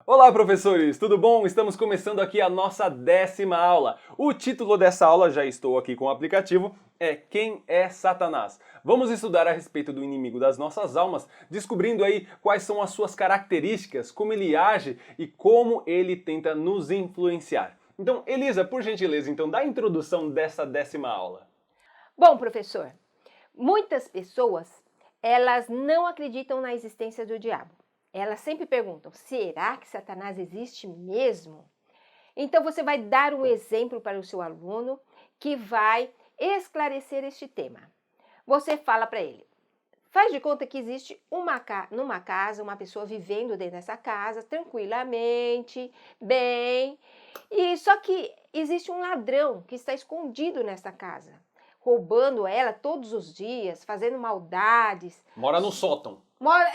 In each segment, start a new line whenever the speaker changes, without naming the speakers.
Olá, professores! Tudo bom? Estamos começando aqui a nossa 10ª aula. O título dessa aula, já estou aqui com o aplicativo, é Quem é Satanás? Vamos estudar a respeito do inimigo das nossas almas, descobrindo aí quais são as suas características, como ele age e como ele tenta nos influenciar. Então, Elisa, por gentileza, então dá a introdução dessa 10ª aula.
Bom, professor, muitas pessoas, elas não acreditam na existência do diabo. Elas sempre perguntam, será que Satanás existe mesmo? Então você vai dar um exemplo para o seu aluno que vai esclarecer este tema. Você fala para ele, faz de conta que existe numa casa, uma pessoa vivendo dentro dessa casa, tranquilamente, bem, e só que existe um ladrão que está escondido nessa casa, roubando ela todos os dias, fazendo maldades.
Mora no sótão.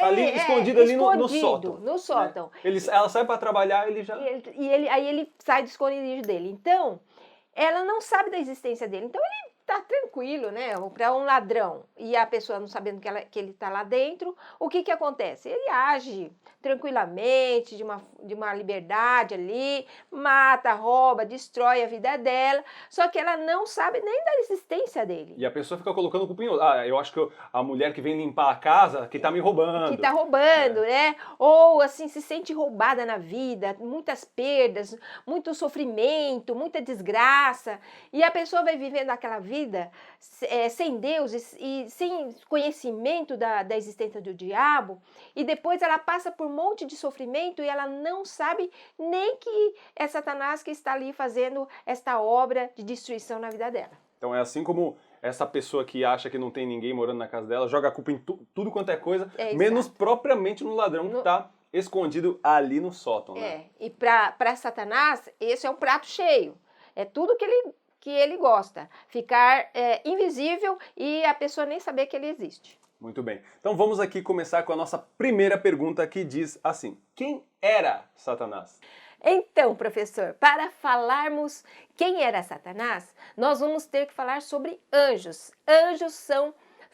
Ali,
escondido ali no sótão.
No sótão.
Né? Ela sai para trabalhar, ele já...
Aí ele sai do esconderijo dele. Então, ela não sabe da existência dele. Então, ele tá tranquilo, né? Para um ladrão e a pessoa não sabendo que ele tá lá dentro, o que acontece? Ele age tranquilamente, de uma liberdade ali, mata, rouba, destrói a vida dela, só que ela não sabe nem da existência dele.
E a pessoa fica colocando culpa em outro. Eu acho que a mulher que vem limpar a casa que tá me roubando.
Que tá roubando, né? Ou assim, se sente roubada na vida, muitas perdas, muito sofrimento, muita desgraça. E a pessoa vai vivendo aquela vida sem Deus e sem conhecimento da existência do diabo. E depois ela passa por um monte de sofrimento e ela não sabe nem que é Satanás que está ali fazendo esta obra de destruição na vida dela.
Então é assim como essa pessoa que acha que não tem ninguém morando na casa dela, joga a culpa em tudo quanto é coisa, menos propriamente no ladrão que está escondido ali no sótão. Né?
E para Satanás, esse é um prato cheio. É tudo que ele gosta. Ficar invisível e a pessoa nem saber que ele existe.
Muito bem. Então vamos aqui começar com a nossa primeira pergunta que diz assim: quem era Satanás?
Então, professor, para falarmos quem era Satanás, nós vamos ter que falar sobre anjos. Anjos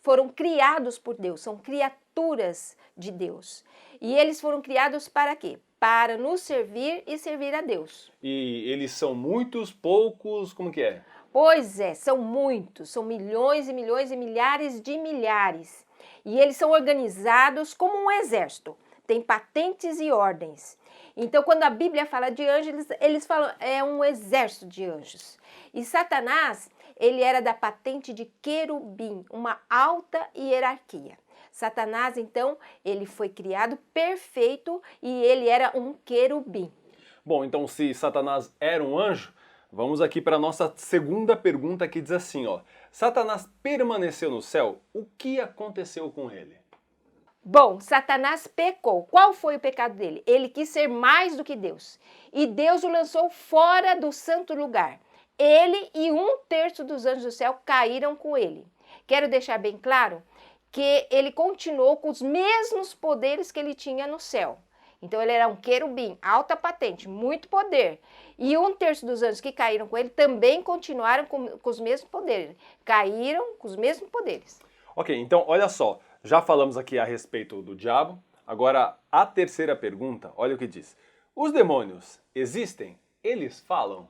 foram criados por Deus, são criaturas de Deus. E eles foram criados para quê? Para nos servir e servir a Deus.
E eles são muitos, poucos, como que é?
Pois é, são muitos, são milhões e milhões e milhares de milhares. E eles são organizados como um exército, tem patentes e ordens. Então, quando a Bíblia fala de anjos, eles falam é um exército de anjos. E Satanás, ele era da patente de querubim, uma alta hierarquia. Satanás, então, ele foi criado perfeito e ele era um querubim.
Bom, então se Satanás era um anjo, vamos aqui para a nossa segunda pergunta que diz assim, ó. Satanás permaneceu no céu, o que aconteceu com ele?
Bom, Satanás pecou. Qual foi o pecado dele? Ele quis ser mais do que Deus. E Deus o lançou fora do santo lugar. Ele e 1/3 dos anjos do céu caíram com ele. Quero deixar bem claro que ele continuou com os mesmos poderes que ele tinha no céu. Então ele era um querubim, alta patente, muito poder. E 1/3 dos anjos que caíram com ele também continuaram com os mesmos poderes. Caíram com os mesmos poderes.
Ok, então olha só. Já falamos aqui a respeito do diabo. Agora, a terceira pergunta, olha o que diz. Os demônios existem? Eles falam?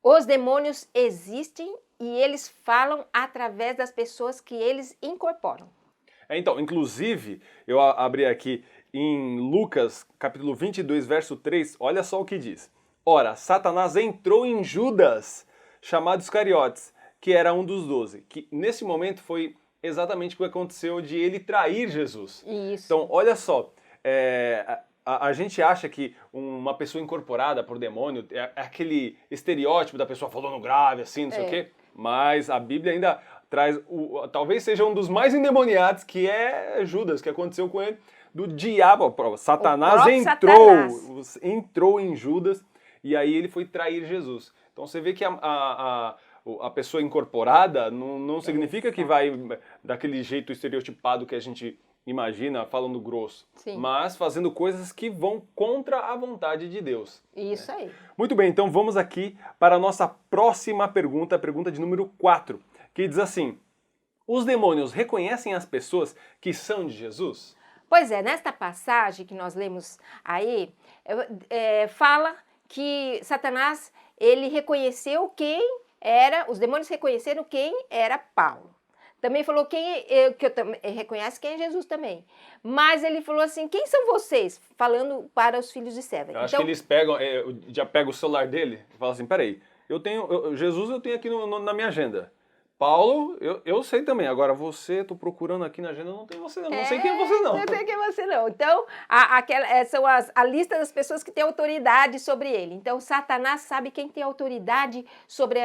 Os demônios existem e eles falam através das pessoas que eles incorporam.
Então, inclusive, eu abri aqui em Lucas, capítulo 22, verso 3, olha só o que diz. Ora, Satanás entrou em Judas, chamado Iscariotes, que era um dos 12, que nesse momento foi exatamente o que aconteceu de ele trair Jesus.
Isso.
Então, olha só, a gente acha que uma pessoa incorporada por demônio é aquele estereótipo da pessoa falando grave, assim, não sei o quê, mas a Bíblia ainda traz, talvez seja um dos mais endemoniados, que é Judas, que aconteceu com ele, do diabo. Satanás entrou em Judas e aí ele foi trair Jesus. Então você vê que a pessoa incorporada não significa que vai daquele jeito estereotipado que a gente imagina, falando grosso,
Sim.
Mas fazendo coisas que vão contra a vontade de Deus.
Isso aí.
Muito bem, então vamos aqui para a nossa próxima pergunta, a pergunta de número 4, que diz assim: os demônios reconhecem as pessoas que são de Jesus?
Pois é, nesta passagem que nós lemos aí, fala que Satanás, ele reconheceu quem era, os demônios reconheceram quem era Paulo. Também falou reconhece quem é Jesus também. Mas ele falou assim, quem são vocês? Falando para os filhos de Seva.
Eu acho que eles pegam, já pega o celular dele e fala assim, peraí, Jesus eu tenho aqui na minha agenda. Paulo, eu sei também. Agora você, tô procurando aqui na agenda, não tem você não. Não sei quem é você não.
Não sei quem é você não. Então, são a lista das pessoas que têm autoridade sobre ele. Então, Satanás sabe quem tem autoridade sobre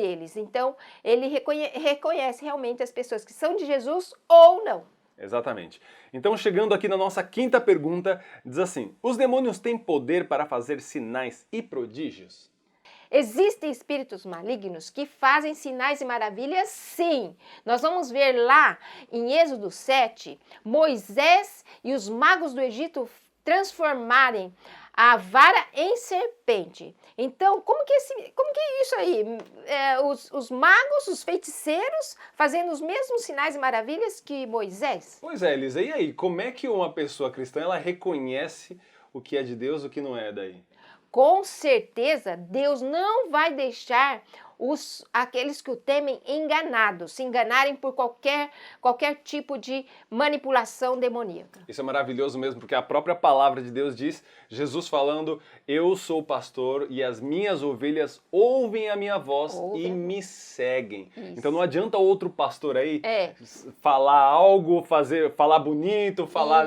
eles. Então, ele reconhece realmente as pessoas que são de Jesus ou não.
Exatamente. Então, chegando aqui na nossa quinta pergunta, diz assim, os demônios têm poder para fazer sinais e prodígios?
Existem espíritos malignos que fazem sinais e maravilhas? Sim. Nós vamos ver lá em Êxodo 7, Moisés e os magos do Egito transformarem a vara em serpente. Então, como que é isso aí? Os magos, os feiticeiros, fazendo os mesmos sinais e maravilhas que Moisés?
Pois é, Elisa, e aí? Como é que uma pessoa cristã ela reconhece o que é de Deus e o que não é daí?
Com certeza, Deus não vai deixar aqueles que o temem enganados, se enganarem por qualquer tipo de manipulação demoníaca.
Isso é maravilhoso mesmo, porque a própria palavra de Deus diz, Jesus falando, eu sou o pastor e as minhas ovelhas ouvem a minha voz e me seguem. Isso. Então não adianta outro pastor aí falar algo, falar bonito, falar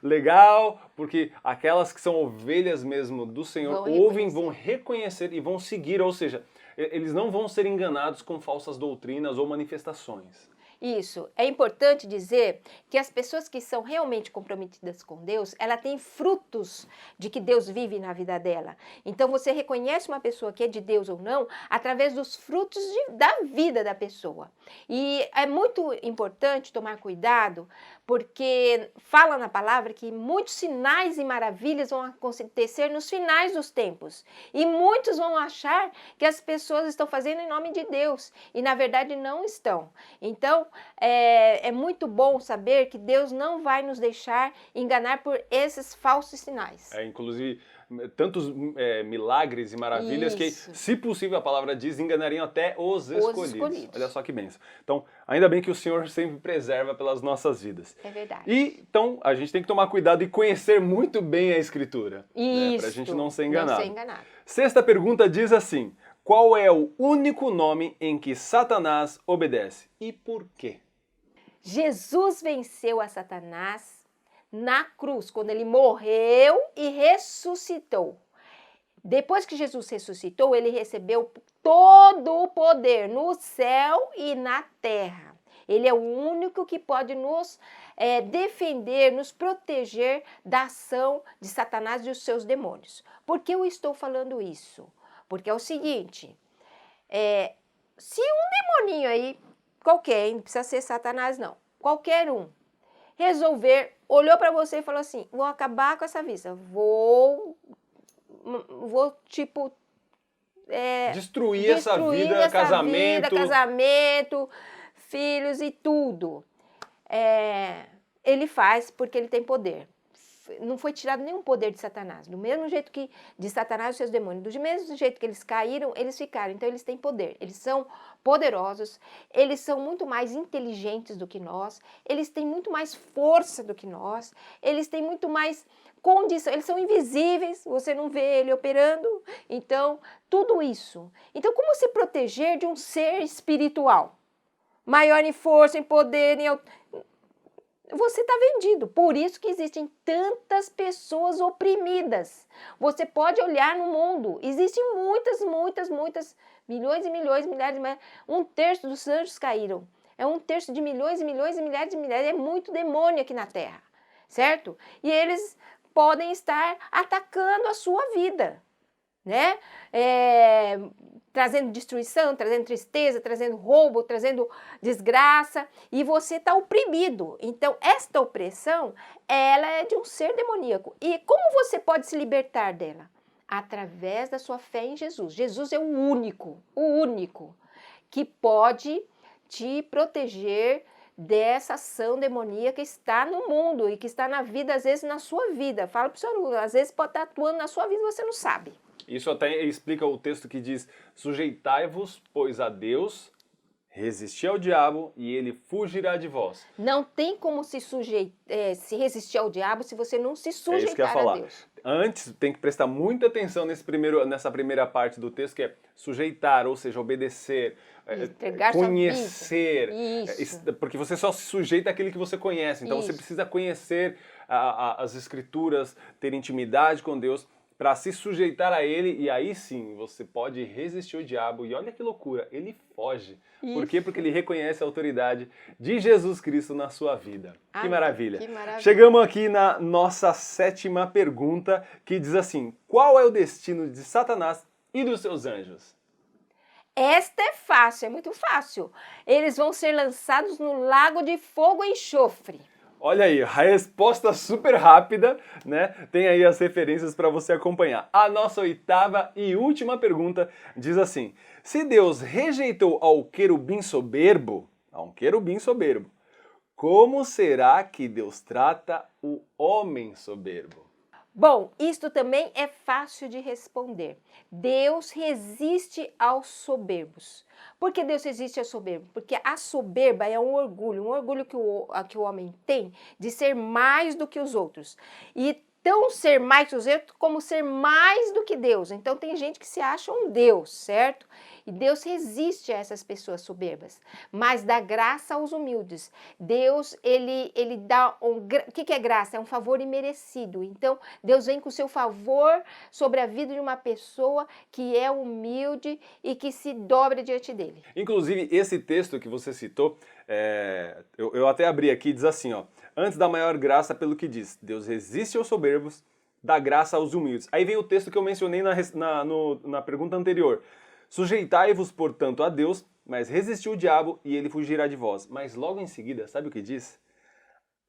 legal, porque aquelas que são ovelhas mesmo do Senhor ouvem, vão reconhecer e vão seguir, ou seja, eles não vão ser enganados com falsas doutrinas ou manifestações.
Isso. É importante dizer que as pessoas que são realmente comprometidas com Deus, ela tem frutos de que Deus vive na vida dela. Então, você reconhece uma pessoa que é de Deus ou não através dos frutos da vida da pessoa. E é muito importante tomar cuidado, porque fala na palavra que muitos sinais e maravilhas vão acontecer nos finais dos tempos. E muitos vão achar que as pessoas estão fazendo em nome de Deus. E, na verdade, não estão. Então, é muito bom saber que Deus não vai nos deixar enganar por esses falsos sinais.
Inclusive, tantos milagres e maravilhas que, se possível, a palavra diz, enganariam até os escolhidos. Olha só que bênção. Então, ainda bem que o Senhor sempre preserva pelas nossas vidas.
É verdade.
E, então, a gente tem que tomar cuidado e conhecer muito bem a Escritura.
Isso.
Para a gente não ser enganado.
Não ser enganado.
Sexta pergunta diz assim, qual é o único nome em que Satanás obedece e por quê?
Jesus venceu a Satanás na cruz, quando ele morreu e ressuscitou. Depois que Jesus ressuscitou, ele recebeu todo o poder no céu e na terra. Ele é o único que pode nos defender, nos proteger da ação de Satanás e os seus demônios. Por que eu estou falando isso? Porque é o seguinte, se um demoninho aí, qualquer, não precisa ser Satanás não, qualquer um, olhou para você e falou assim, vou acabar com essa vista, vou tipo...
destruir essa vida,
casamento, filhos e tudo. Ele faz porque ele tem poder. Não foi tirado nenhum poder de Satanás. Do mesmo jeito que de Satanás os seus demônios, do mesmo jeito que eles caíram, eles ficaram. Então eles têm poder. Eles são poderosos, eles são muito mais inteligentes do que nós, eles têm muito mais força do que nós, eles têm muito mais condição, eles são invisíveis, você não vê ele operando. Então, tudo isso. Então, como se proteger de um ser espiritual? Maior em força, em poder, você está vendido. Por isso que existem tantas pessoas oprimidas. Você pode olhar no mundo. Existem muitas, milhões e milhões, milhares, um terço dos anjos caíram. É um terço de milhões e milhões e milhares de milhares. É muito demônio aqui na Terra, certo? E eles podem estar atacando a sua vida, né? Trazendo destruição, trazendo tristeza, trazendo roubo, trazendo desgraça, e você está oprimido. Então, esta opressão, ela é de um ser demoníaco. E como você pode se libertar dela? Através da sua fé em Jesus. Jesus é o único que pode te proteger dessa ação demoníaca que está no mundo e que está na vida, às vezes na sua vida. Fala para o seu aluno, às vezes pode estar atuando na sua vida e você não sabe.
Isso até explica o texto que diz: sujeitai-vos, pois, a Deus, resisti ao diabo e ele fugirá de vós.
Não tem como se resistir ao diabo se você não se sujeitar
isso que eu ia falar.
a Deus.
Antes, tem que prestar muita atenção nessa primeira parte do texto, que é sujeitar, ou seja, obedecer,
Entregar
conhecer.
sua vida. Isso.
Porque você só se sujeita àquele que você conhece. Então você precisa conhecer as Escrituras, ter intimidade com Deus, para se sujeitar a ele, e aí sim você pode resistir ao diabo. E olha que loucura, ele foge. Por quê? Porque ele reconhece a autoridade de Jesus Cristo na sua vida. Que maravilha.
Que maravilha.
Chegamos aqui na nossa 7ª pergunta, que diz assim: qual é o destino de Satanás e dos seus anjos?
Esta é fácil, é muito fácil. Eles vão ser lançados no lago de fogo e enxofre.
Olha aí, a resposta super rápida, né? Tem aí as referências para você acompanhar. A nossa 8ª e última pergunta diz assim: se Deus rejeitou ao querubim soberbo, como será que Deus trata o homem soberbo?
Bom, isto também é fácil de responder. Deus resiste aos soberbos. Por que Deus resiste aos soberbos? Porque a soberba é um orgulho que o homem tem de ser mais do que os outros. E tão ser mais que os outros como ser mais do que Deus. Então tem gente que se acha um Deus, certo? E Deus resiste a essas pessoas soberbas, mas dá graça aos humildes. Deus, ele dá o que é graça? É um favor imerecido. Então, Deus vem com o seu favor sobre a vida de uma pessoa que é humilde e que se dobra diante dele.
Inclusive, esse texto que você citou, eu até abri aqui, diz assim, ó: antes da maior graça, pelo que diz, Deus resiste aos soberbos, dá graça aos humildes. Aí vem o texto que eu mencionei na pergunta anterior: sujeitai-vos, portanto, a Deus, mas resisti o diabo e ele fugirá de vós. Mas logo em seguida, sabe o que diz?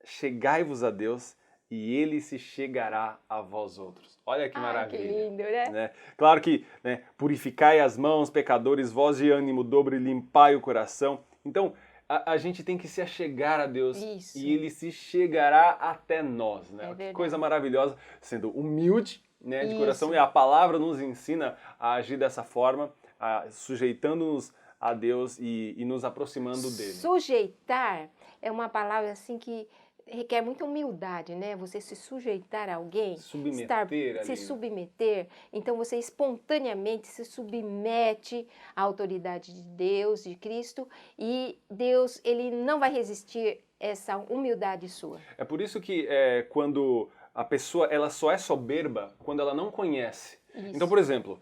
Chegai-vos a Deus e ele se chegará a vós outros. Olha que maravilha.
Que lindo, né?
Claro que, né, purificai as mãos, pecadores, voz de ânimo dobre, limpai o coração. Então, a gente tem que se achegar a Deus.
Isso.
E ele se chegará até nós, né?
Que
coisa maravilhosa, sendo humilde, né, de coração, e a palavra nos ensina a agir dessa forma, sujeitando-nos a Deus e nos aproximando dele.
Sujeitar é uma palavra assim que requer muita humildade, né? Você se sujeitar a alguém, se submeter, então você espontaneamente se submete à autoridade de Deus, de Cristo, e Deus, ele não vai resistir essa humildade sua.
É por isso que quando a pessoa ela só é soberba quando ela não conhece.
Isso.
Então, por exemplo,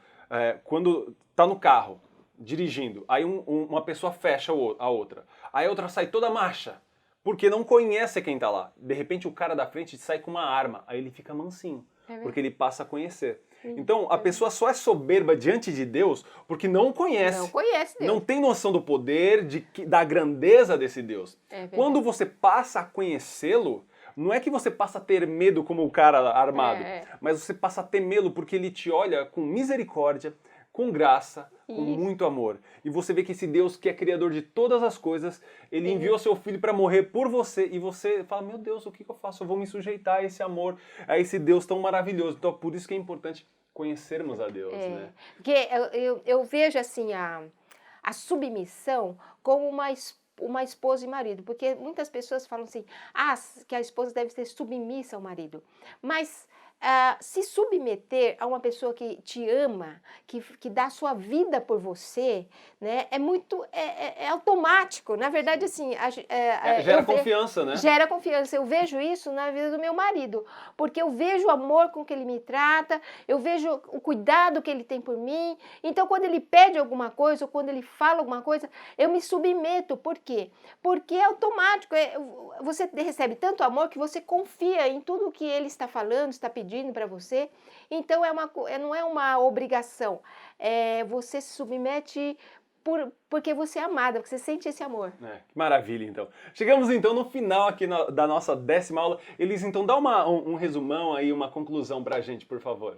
quando está no carro, dirigindo, aí uma pessoa fecha a outra, aí a outra sai toda marcha, porque não conhece quem está lá. De repente o cara da frente sai com uma arma, aí ele fica mansinho, porque ele passa a conhecer. Então a pessoa só é soberba diante de Deus porque não conhece.
Não conhece Deus.
Não tem noção do poder, da grandeza desse Deus. Quando você passa a conhecê-lo, não é que você passa a ter medo como o cara armado, mas você passa a temê-lo porque ele te olha com misericórdia, com graça, com muito amor. E você vê que esse Deus que é criador de todas as coisas, ele enviou seu filho para morrer por você, e você fala: meu Deus, o que eu faço? Eu vou me sujeitar a esse amor, a esse Deus tão maravilhoso. Então, por isso que é importante conhecermos a Deus, né?
Porque eu vejo assim a submissão como uma esposa e marido, porque muitas pessoas falam assim, que a esposa deve ser submissa ao marido, mas se submeter a uma pessoa que te ama, que dá sua vida por você, né, é automático. Na verdade, assim...
gera confiança, né?
Gera confiança. Eu vejo isso na vida do meu marido, porque eu vejo o amor com que ele me trata, eu vejo o cuidado que ele tem por mim. Então, quando ele pede alguma coisa, ou quando ele fala alguma coisa, eu me submeto. Por quê? Porque é automático. Você recebe tanto amor que você confia em tudo que ele está falando, está pedindo para você. Então não é uma obrigação, você se submete porque você é amada, porque você sente esse amor.
Que maravilha, então. Chegamos então no final aqui da nossa 10ª aula. Elis, então dá um resumão aí, uma conclusão para a gente, por favor.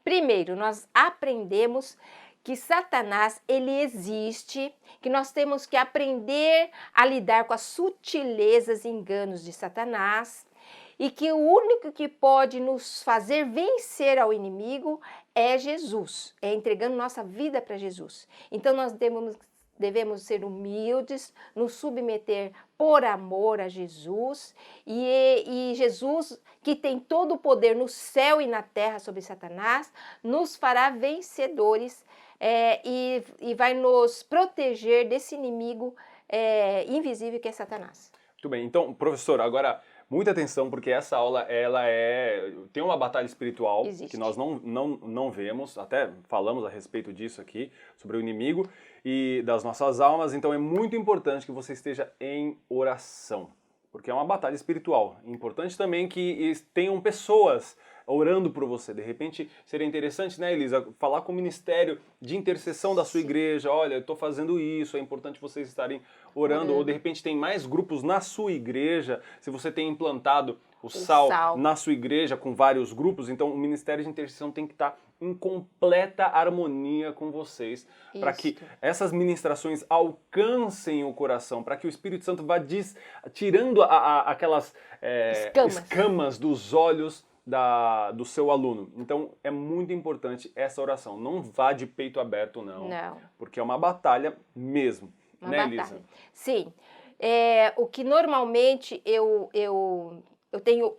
Primeiro, nós aprendemos que Satanás, ele existe, que nós temos que aprender a lidar com as sutilezas e enganos de Satanás, e que o único que pode nos fazer vencer ao inimigo é Jesus, é entregando nossa vida para Jesus. Então nós devemos ser humildes, nos submeter por amor a Jesus, e Jesus, que tem todo o poder no céu e na terra sobre Satanás, nos fará vencedores e vai nos proteger desse inimigo invisível que é Satanás.
Muito bem, então, professor, agora muita atenção, porque essa aula tem uma batalha espiritual.
Existe.
Que nós não vemos, até falamos a respeito disso aqui, sobre o inimigo e das nossas almas, então é muito importante que você esteja em oração, porque é uma batalha espiritual. É importante também que tenham pessoas orando por você. De repente, seria interessante, né, Elisa, falar com o ministério de intercessão da sua igreja. Olha, eu estou fazendo isso, é importante vocês estarem orando. Ou, de repente, tem mais grupos na sua igreja. Se você tem implantado o sal na sua igreja com vários grupos, então o ministério de intercessão tem que estar em completa harmonia com vocês, para que essas ministrações alcancem o coração, para que o Espírito Santo vá tirando aquelas escamas dos olhos do seu aluno. Então é muito importante essa oração. Não vá de peito aberto, não. Porque é uma batalha mesmo. Né, Elisa?
Sim. O que normalmente eu tenho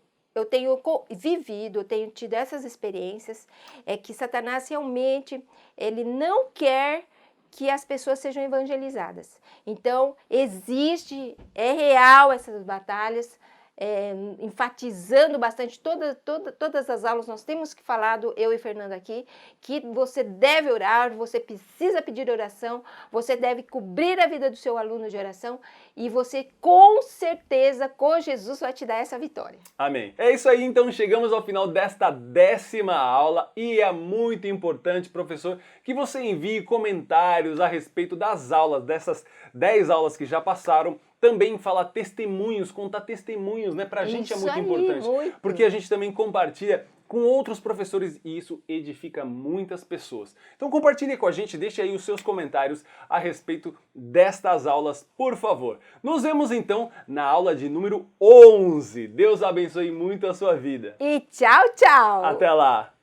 vivido, eu tenho tido essas experiências, é que Satanás realmente, ele não quer que as pessoas sejam evangelizadas. Então, é real essas batalhas, enfatizando bastante todas as aulas, nós temos que falar, eu e Fernanda aqui, que você deve orar, você precisa pedir oração, você deve cobrir a vida do seu aluno de oração, e você com certeza, com Jesus, vai te dar essa vitória.
Amém. É isso aí, então chegamos ao final desta 10ª aula, e é muito importante, professor, que você envie comentários a respeito das aulas, dessas 10 aulas que já passaram. Também falar testemunhos, contar testemunhos, né? Pra gente é muito importante. Porque a gente também compartilha com outros professores e isso edifica muitas pessoas. Então compartilhe com a gente, deixe aí os seus comentários a respeito destas aulas, por favor. Nos vemos então na aula de número 11. Deus abençoe muito a sua vida.
E tchau, tchau!
Até lá!